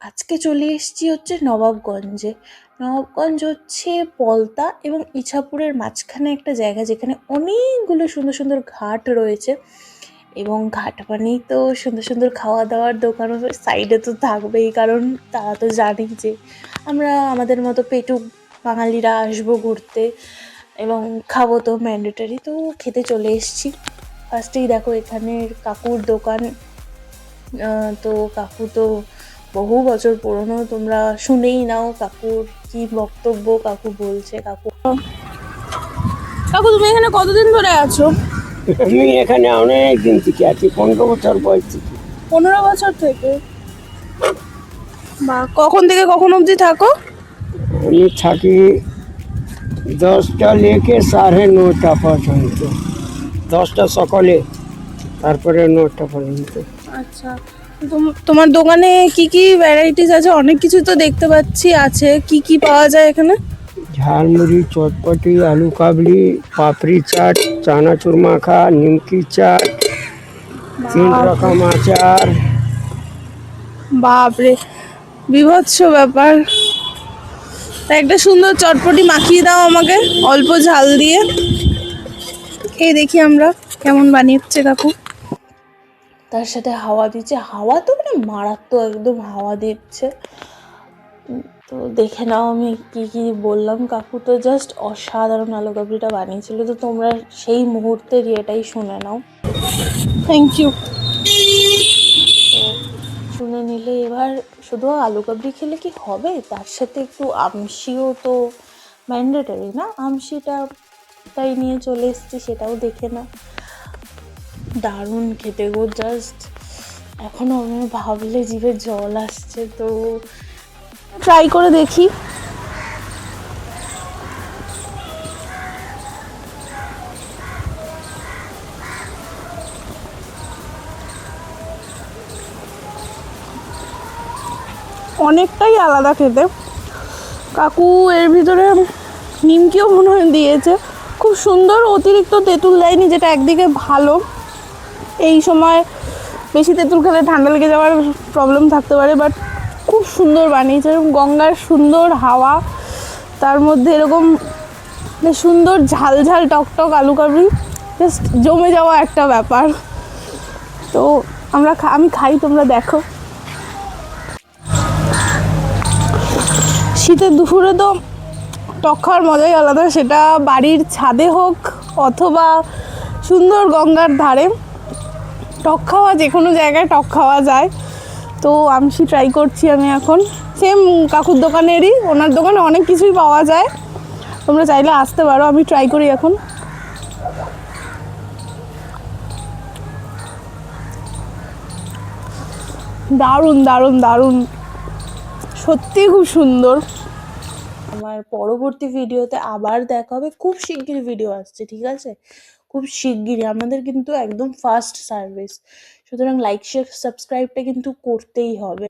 আজকে চলে এসেছি হচ্ছে নবাবগঞ্জে। নবাবগঞ্জ হচ্ছে পলতা এবং ইছাপুরের মাঝখানে একটা জায়গা, যেখানে অনেকগুলো সুন্দর সুন্দর ঘাট রয়েছে। এবং ঘাট মানেই তো সুন্দর সুন্দর খাওয়া দাওয়ার দোকানও সাইডে তো থাকবেই, কারণ তারা তো জানেই যে আমরা আমাদের মতো পেটুক বাঙালিরা আসবো ঘুরতে এবং খাবো তো ম্যান্ডেটারি, তো খেতে চলে এসেছি। ফার্স্টেই দেখো এখানের কাকুর দোকান। তো কাকু তো বহু বছর পুরনো, তোমরা শুনেই নাও কাকুর কি বক্তব্য কাকু বলছে। কাকু কাকু তুমি এখানে কতদিন ধরে আছো? আমি এখানে অনেক দিন থেকে আছি, 15 বছর বয়স থেকে। 15 বছর থেকে? বা কখন থেকে কখন অবধি থাকো? আমি থাকি 10টা লেকে 9:30 পর্যন্ত। 10টা সকালে, তারপরে 9টা পর্যন্ত। আচ্ছা, তোমার দোকানে কি কি ভ্যারাইটিস আছে? অনেক কিছু তো দেখতে পাচ্ছি আছে, কি কি পাওয়া যায় এখানে? ঝালমুড়ি, চটপটি, আলু কাবলি, পাপড়ি চাট, চানাচুর মাখা, নিমকি চাট, 3 রকম আচার। বাপরে, বিভৎস ব্যাপার। তা একটা সুন্দর চটপটি মাখিয়ে দাও আমাকে, অল্প ঝাল দিয়ে। খেয়ে দেখি আমরা কেমন বানিয়েছে কাকু। তার সাথে হাওয়া দিচ্ছে, হাওয়া তো মানে মারাত্মক, একদম হাওয়া দিচ্ছে। তো দেখে নাও আমি কি কি বললাম। কাকু তো জাস্ট অসাধারণ আলু কাবলিটা বানিয়েছিল, তো তোমরা সেই মুহূর্তের এটাই শুনে নাও। Thank you. তো শুনে নিলে এবার শুধু আলু কাবলি খেলে কি হবে, তার সাথে একটু আমশিও তো ম্যান্ডেটারি না? আমশিটা তাই নিয়ে চলে এসেছি, সেটাও দেখে নাও। দারুণ খেতে গো, জাস্ট এখনো আমি ভাবলে জিভে জল আসছে। তো ট্রাই করে দেখি। অনেকটাই আলাদা খেতে। কাকু এর ভিতরে নিমকিও মনে হয় দিয়েছে, খুব সুন্দর। অতিরিক্ত তেঁতুল দেয়নি, যেটা একদিকে ভালো। এই সময় বেশি তেঁতুল খেলে ঠান্ডা লেগে যাওয়ার প্রবলেম থাকতে পারে, বাট খুব সুন্দর বানিয়েছে। এরকম গঙ্গার সুন্দর হাওয়া, তার মধ্যে এরকম সুন্দর ঝাল ঝাল টকটক আলু কাবলি, জাস্ট জমে যাওয়া একটা ব্যাপার। তো আমি খাই, তোমরা দেখো। শীতের দুপুরে তো টক খাওয়ার মজাই আলাদা, সেটা বাড়ির ছাদে হোক অথবা সুন্দর গঙ্গার ধারে। টক খাওয়া যে কোনো জায়গায় টক খাওয়া যায়। তো আমশি ট্রাই করছি আমি এখন, সেম কাকুর দোকানেরই। ওনার দোকানে অনেক কিছুই পাওয়া যায়, তোমরা চাইলে আসতে পারো। আমি ট্রাই করি এখন। দারুণ দারুণ দারুণ, সত্যি খুব সুন্দর। আমার পরবর্তী ভিডিওতে আবার দেখা হবে, খুব শিগগির ভিডিও আসছে, ঠিক আছে? খুব শিগগিরই। আমাদের কিন্তু একদম ফাস্ট সার্ভিস, সুতরাং লাইক শেয়ার সাবস্ক্রাইবটা কিন্তু করতেই হবে।